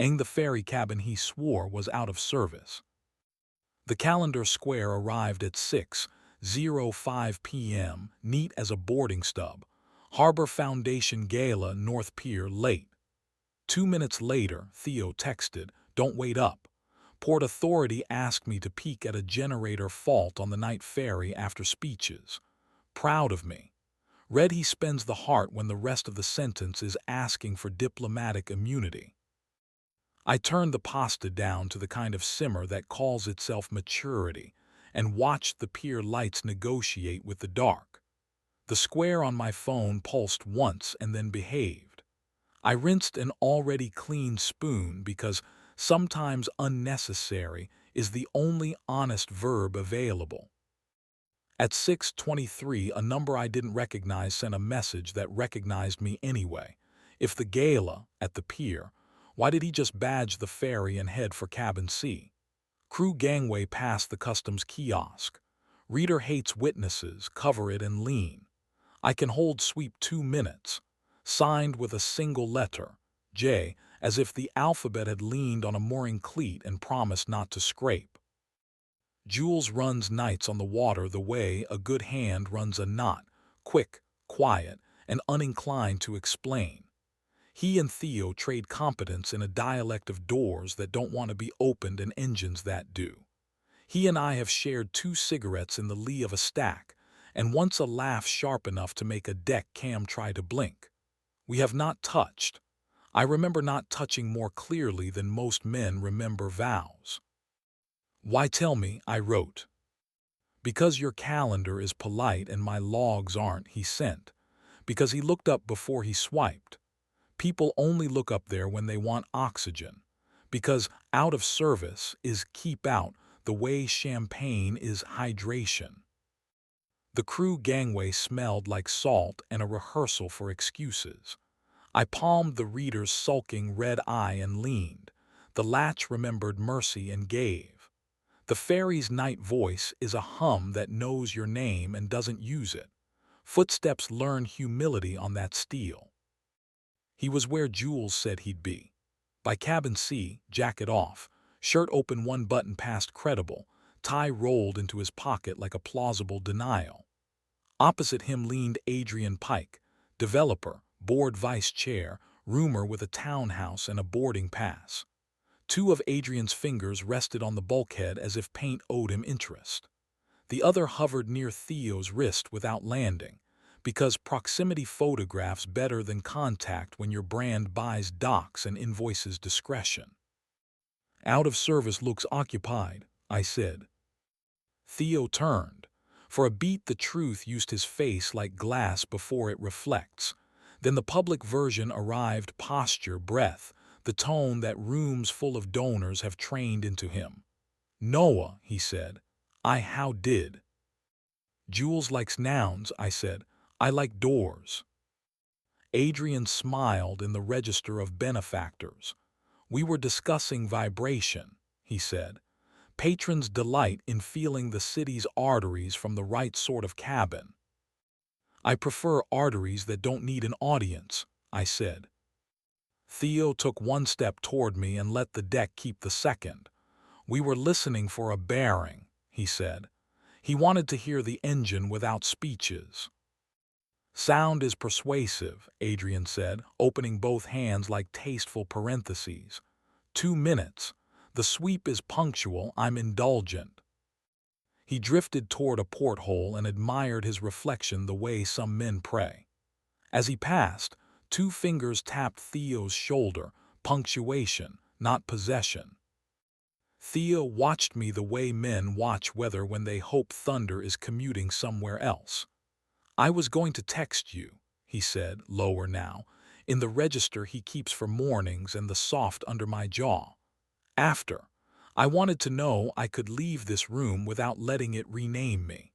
and the ferry cabin he swore was out of service. The calendar square arrived at 6:05 p.m., neat as a boarding stub. Harbor Foundation Gala, North Pier, late. 2 minutes later, Theo texted, "Don't wait up. Port Authority asked me to peek at a generator fault on the night ferry after speeches. Proud of me." Read he spends the heart when the rest of the sentence is asking for diplomatic immunity. I turned the pasta down to the kind of simmer that calls itself maturity and watched the pier lights negotiate with the dark. The square on my phone pulsed once and then behaved. I rinsed an already clean spoon because sometimes unnecessary is the only honest verb available. At 6:23, a number I didn't recognize sent a message that recognized me anyway. If the gala at the pier, why did he just badge the ferry and head for cabin C? Crew gangway past the customs kiosk. Reader hates witnesses, cover it and lean. I can hold sweep 2 minutes. Signed with a single letter, J, as if the alphabet had leaned on a mooring cleat and promised not to scrape. Jules runs nights on the water the way a good hand runs a knot, quick, quiet, and uninclined to explain. He and Theo trade competence in a dialect of doors that don't want to be opened and engines that do. He and I have shared 2 cigarettes in the lee of a stack, and once a laugh sharp enough to make a deck cam try to blink. We have not touched. I remember not touching more clearly than most men remember vows. "Why tell me?" I wrote. "Because your calendar is polite and my logs aren't," he sent. Because he looked up before he swiped. People only look up there when they want oxygen. Because out of service is keep out the way champagne is hydration. The crew gangway smelled like salt and a rehearsal for excuses. I palmed the reader's sulking red eye and leaned. The latch remembered mercy and gave. The ferry's night voice is a hum that knows your name and doesn't use it. Footsteps learn humility on that steel. He was where Jules said he'd be. By cabin C, jacket off, shirt open 1 button past credible, tie rolled into his pocket like a plausible denial. Opposite him leaned Adrian Pike, developer, board vice chair, roomer with a townhouse and a boarding pass. 2 of Adrian's fingers rested on the bulkhead as if paint owed him interest. The other hovered near Theo's wrist without landing, because proximity photographs better than contact when your brand buys docs and invoices discretion. "Out of service looks occupied," I said. Theo turned. For a beat the truth used his face like glass before it reflects. Then the public version arrived, posture, breath, the tone that rooms full of donors have trained into him. "Noah," he said. How did?" "Jules likes nouns," I said. "I like doors." Adrian smiled in the register of benefactors. "We were discussing vibration," he said. "Patrons delight in feeling the city's arteries from the right sort of cabin." "I prefer arteries that don't need an audience," I said. Theo took 1 step toward me and let the deck keep the second. "We were listening for a bearing," he said. He wanted to hear the engine without speeches. "Sound is persuasive," Adrian said, opening both hands like tasteful parentheses. 2 minutes. The sweep is punctual, I'm indulgent." He drifted toward a porthole and admired his reflection the way some men pray. As he passed, 2 fingers tapped Theo's shoulder, punctuation, not possession. Theo watched me the way men watch weather when they hope thunder is commuting somewhere else. "I was going to text you," he said, lower now, in the register he keeps for mornings and the soft under my jaw. "After. I wanted to know I could leave this room without letting it rename me."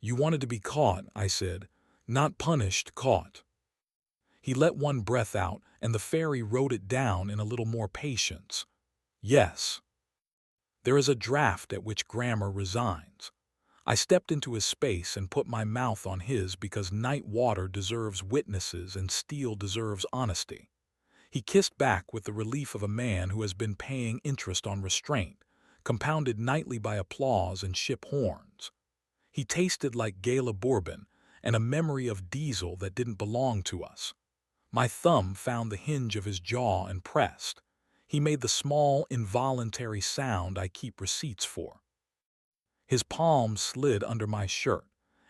"You wanted to be caught," I said. "Not punished, caught." He let 1 breath out, and the ferry wrote it down in a little more patience. "Yes." There is a draft at which grammar resigns. I stepped into his space and put my mouth on his because night water deserves witnesses and steel deserves honesty. He kissed back with the relief of a man who has been paying interest on restraint, compounded nightly by applause and ship horns. He tasted like Gala bourbon and a memory of diesel that didn't belong to us. My thumb found the hinge of his jaw and pressed. He made the small, involuntary sound I keep receipts for. His palm slid under my shirt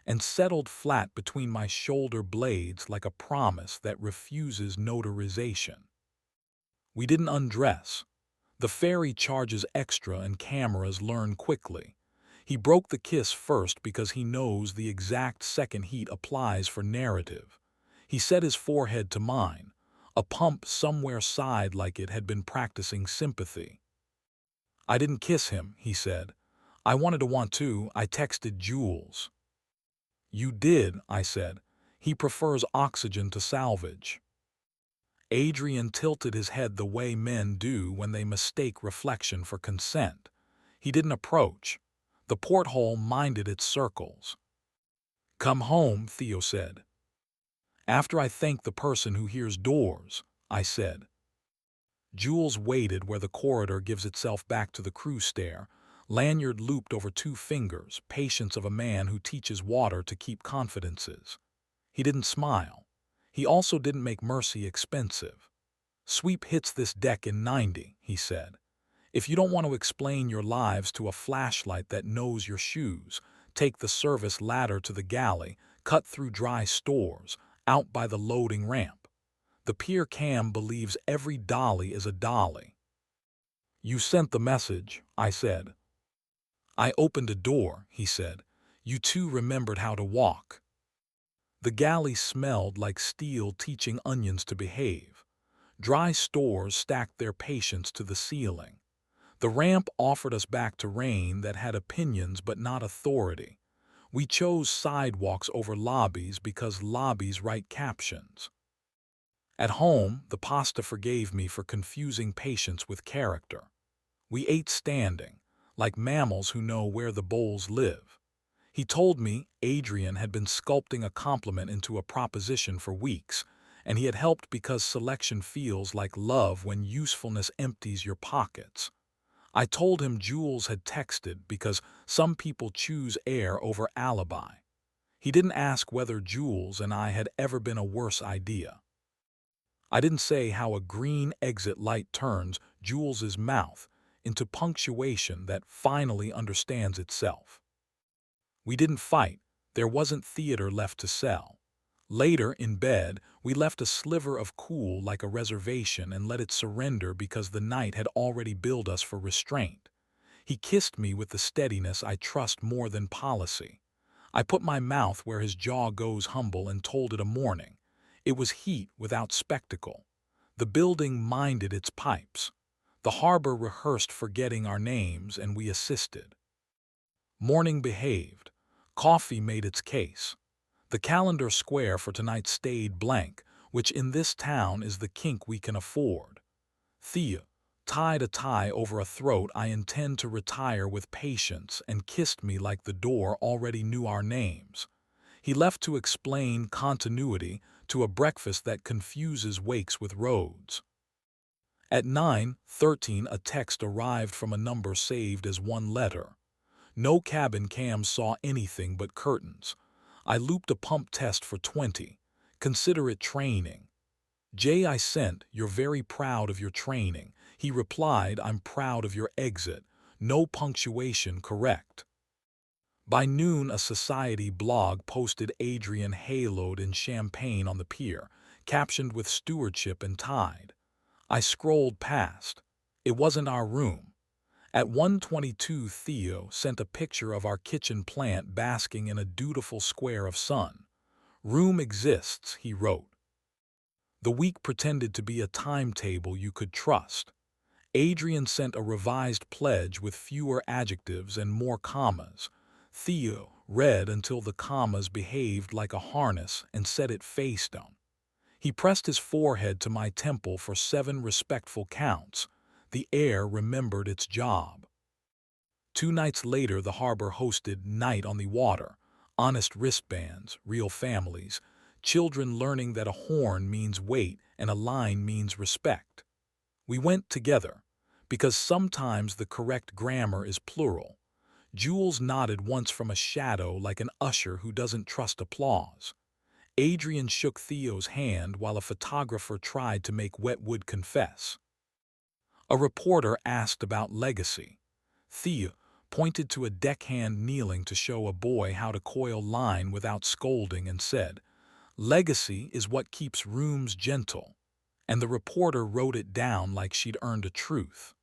and settled flat between my shoulder blades like a promise that refuses notarization. We didn't undress. The ferry charges extra and cameras learn quickly. He broke the kiss first because he knows the exact second heat applies for narrative. He set his forehead to mine. A pump somewhere sighed like it had been practicing sympathy. "I didn't kiss him," he said. "I wanted to want to. I texted Jules." "You did," I said. "He prefers oxygen to salvage." Adrian tilted his head the way men do when they mistake reflection for consent. He didn't approach. The porthole minded its circles. "Come home," Theo said. "After I thank the person who hears doors," I said. Jules waited where the corridor gives itself back to the crew stair, lanyard looped over 2 fingers, patience of a man who teaches water to keep confidences. He didn't smile. He also didn't make mercy expensive. "Sweep hits this deck in 90, he said. "If you don't want to explain your lives to a flashlight that knows your shoes, take the service ladder to the galley, cut through dry stores, out by the loading ramp. The pier cam believes every dolly is a dolly." "You sent the message," I said. "I opened a door," he said. "You two remembered how to walk." The galley smelled like steel teaching onions to behave. Dry stores stacked their patience to the ceiling. The ramp offered us back to rain that had opinions but not authority. We chose sidewalks over lobbies because lobbies write captions. At home, the pasta forgave me for confusing patience with character. We ate standing, like mammals who know where the bowls live. He told me Adrian had been sculpting a compliment into a proposition for weeks, and he had helped because selection feels like love when usefulness empties your pockets. I told him Jules had texted because some people choose air over alibi. He didn't ask whether Jules and I had ever been a worse idea. I didn't say how a green exit light turns Jules's mouth into punctuation that finally understands itself. We didn't fight. There wasn't theater left to sell. Later, in bed, we left a sliver of cool like a reservation and let it surrender because the night had already billed us for restraint. He kissed me with the steadiness I trust more than policy. I put my mouth where his jaw goes humble and told it a morning. It was heat without spectacle. The building minded its pipes. The harbor rehearsed forgetting our names, and we assisted. Morning behaved. Coffee made its case. The calendar square for tonight stayed blank, which in this town is the kink we can afford. Thea tied a tie over a throat I intend to retire with patience and kissed me like the door already knew our names. He left to explain continuity to a breakfast that confuses wakes with roads. At 9:13 a text arrived from a number saved as one letter. No cabin cam saw anything but curtains. I looped a pump test for 20. Consider it training. "Jay, I sent, you're very proud of your training." He replied, "I'm proud of your exit." No punctuation correct. By noon, a society blog posted Adrian haloed in champagne on the pier, captioned with stewardship and tide. I scrolled past. It wasn't our room. At 1:22, Theo sent a picture of our kitchen plant basking in a dutiful square of sun. "Room exists," he wrote. The week pretended to be a timetable you could trust. Adrian sent a revised pledge with fewer adjectives and more commas. Theo read until the commas behaved like a harness and set it face down. He pressed his forehead to my temple for 7 respectful counts. The air remembered its job. 2 nights later, the harbor hosted Night on the Water. Honest wristbands, real families, children learning that a horn means wait and a line means respect. We went together, because sometimes the correct grammar is plural. Jules nodded once from a shadow like an usher who doesn't trust applause. Adrian shook Theo's hand while a photographer tried to make Wetwood confess. A reporter asked about legacy. Theo pointed to a deckhand kneeling to show a boy how to coil line without scolding and said, "Legacy is what keeps rooms gentle." And the reporter wrote it down like she'd earned a truth.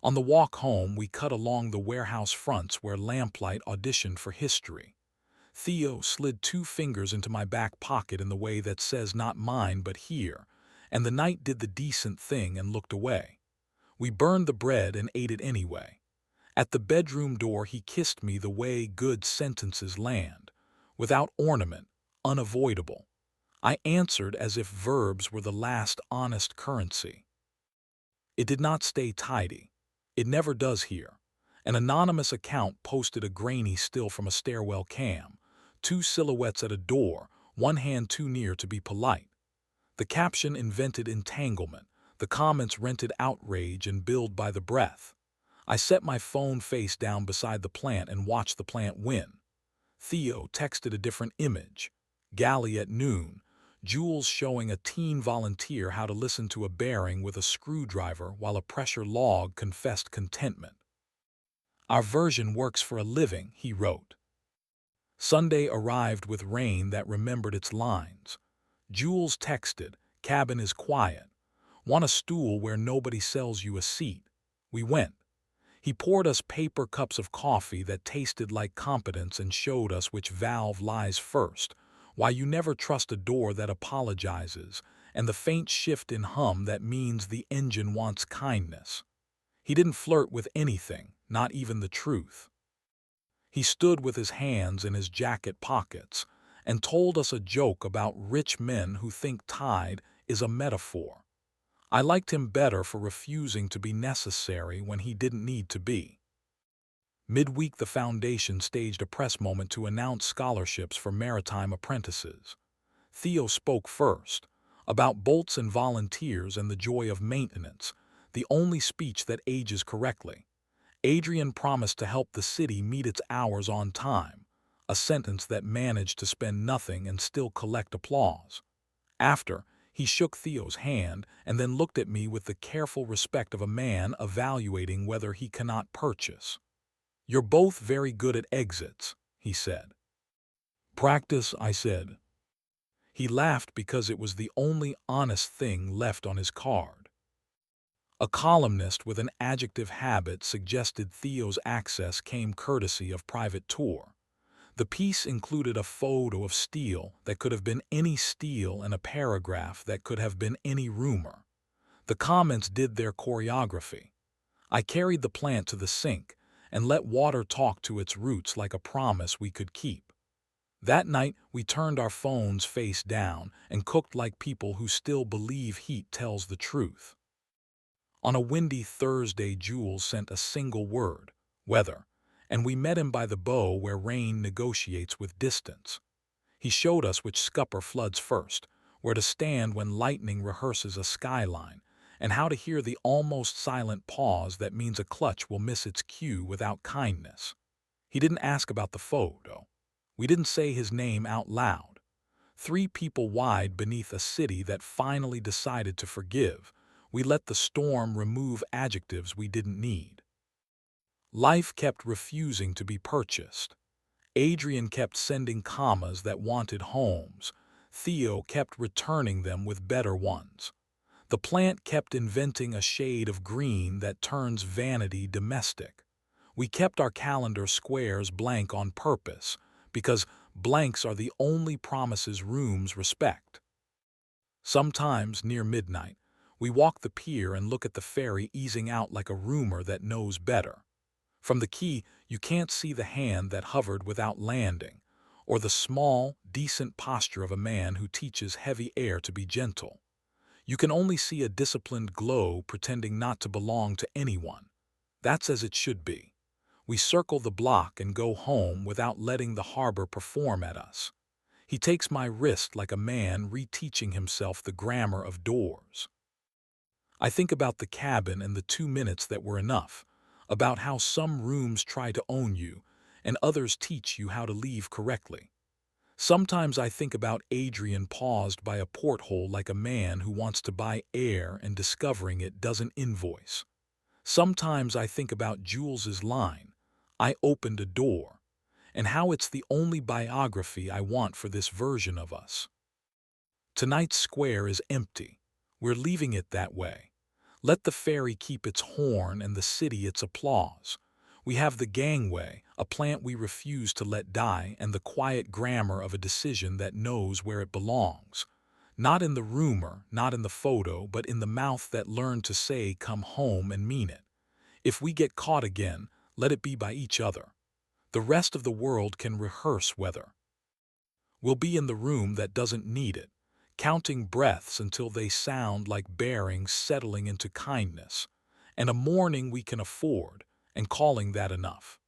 On the walk home, we cut along the warehouse fronts where lamplight auditioned for history. Theo slid 2 fingers into my back pocket in the way that says not mine but here, and the knight did the decent thing and looked away. We burned the bread and ate it anyway. At the bedroom door he kissed me the way good sentences land, without ornament, unavoidable. I answered as if verbs were the last honest currency. It did not stay tidy. It never does here. An anonymous account posted a grainy still from a stairwell cam, 2 silhouettes at a door, one hand too near to be polite. The caption invented entanglement, the comments rented outrage and billed by the breath. I set my phone face down beside the plant and watched the plant win. Theo texted a different image. Galley at noon, Jules showing a teen volunteer how to listen to a bearing with a screwdriver while a pressure log confessed contentment. "Our version works for a living," he wrote. Sunday arrived with rain that remembered its lines. Jules texted, "Cabin is quiet. Want a stool where nobody sells you a seat?" We went. He poured us paper cups of coffee that tasted like competence and showed us which valve lies first, why you never trust a door that apologizes, and the faint shift in hum that means the engine wants kindness. He didn't flirt with anything, not even the truth. He stood with his hands in his jacket pockets and told us a joke about rich men who think tide is a metaphor. I liked him better for refusing to be necessary when he didn't need to be. Midweek, the foundation staged a press moment to announce scholarships for maritime apprentices. Theo spoke first, about bolts and volunteers and the joy of maintenance, the only speech that ages correctly. Adrian promised to help the city meet its hours on time, a sentence that managed to spend nothing and still collect applause. After, he shook Theo's hand and then looked at me with the careful respect of a man evaluating whether he cannot purchase. "You're both very good at exits," he said. "Practice," I said. He laughed because it was the only honest thing left on his card. A columnist with an adjective habit suggested Theo's access came courtesy of private tour. The piece included a photo of steel that could have been any steel and a paragraph that could have been any rumor. The comments did their choreography. I carried the plant to the sink and let water talk to its roots like a promise we could keep. That night, we turned our phones face down and cooked like people who still believe heat tells the truth. On a windy Thursday, Jules sent a single word, weather, and we met him by the bow where rain negotiates with distance. He showed us which scupper floods first, where to stand when lightning rehearses a skyline, and how to hear the almost silent pause that means a clutch will miss its cue without kindness. He didn't ask about the photo. We didn't say his name out loud. 3 people wide beneath a city that finally decided to forgive, we let the storm remove adjectives we didn't need. Life kept refusing to be purchased. Adrian kept sending commas that wanted homes. Theo kept returning them with better ones. The plant kept inventing a shade of green that turns vanity domestic. We kept our calendar squares blank on purpose, because blanks are the only promises rooms respect. Sometimes, near midnight, we walk the pier and look at the ferry easing out like a rumor that knows better. From the quay, you can't see the hand that hovered without landing, or the small, decent posture of a man who teaches heavy air to be gentle. You can only see a disciplined glow pretending not to belong to anyone. That's as it should be. We circle the block and go home without letting the harbor perform at us. He takes my wrist like a man reteaching himself the grammar of doors. I think about the cabin and the 2 minutes that were enough, about how some rooms try to own you and others teach you how to leave correctly. Sometimes I think about Adrian paused by a porthole like a man who wants to buy air and discovering it doesn't invoice. Sometimes I think about Jules's line, "I opened a door," and how it's the only biography I want for this version of us. Tonight's square is empty. We're leaving it that way. Let the ferry keep its horn and the city its applause. We have the gangway, a plant we refuse to let die, and the quiet grammar of a decision that knows where it belongs. Not in the rumor, not in the photo, but in the mouth that learned to say "come home" and mean it. If we get caught again, let it be by each other. The rest of the world can rehearse weather. We'll be in the room that doesn't need it, counting breaths until they sound like bearings settling into kindness, and a morning we can afford, and calling that enough.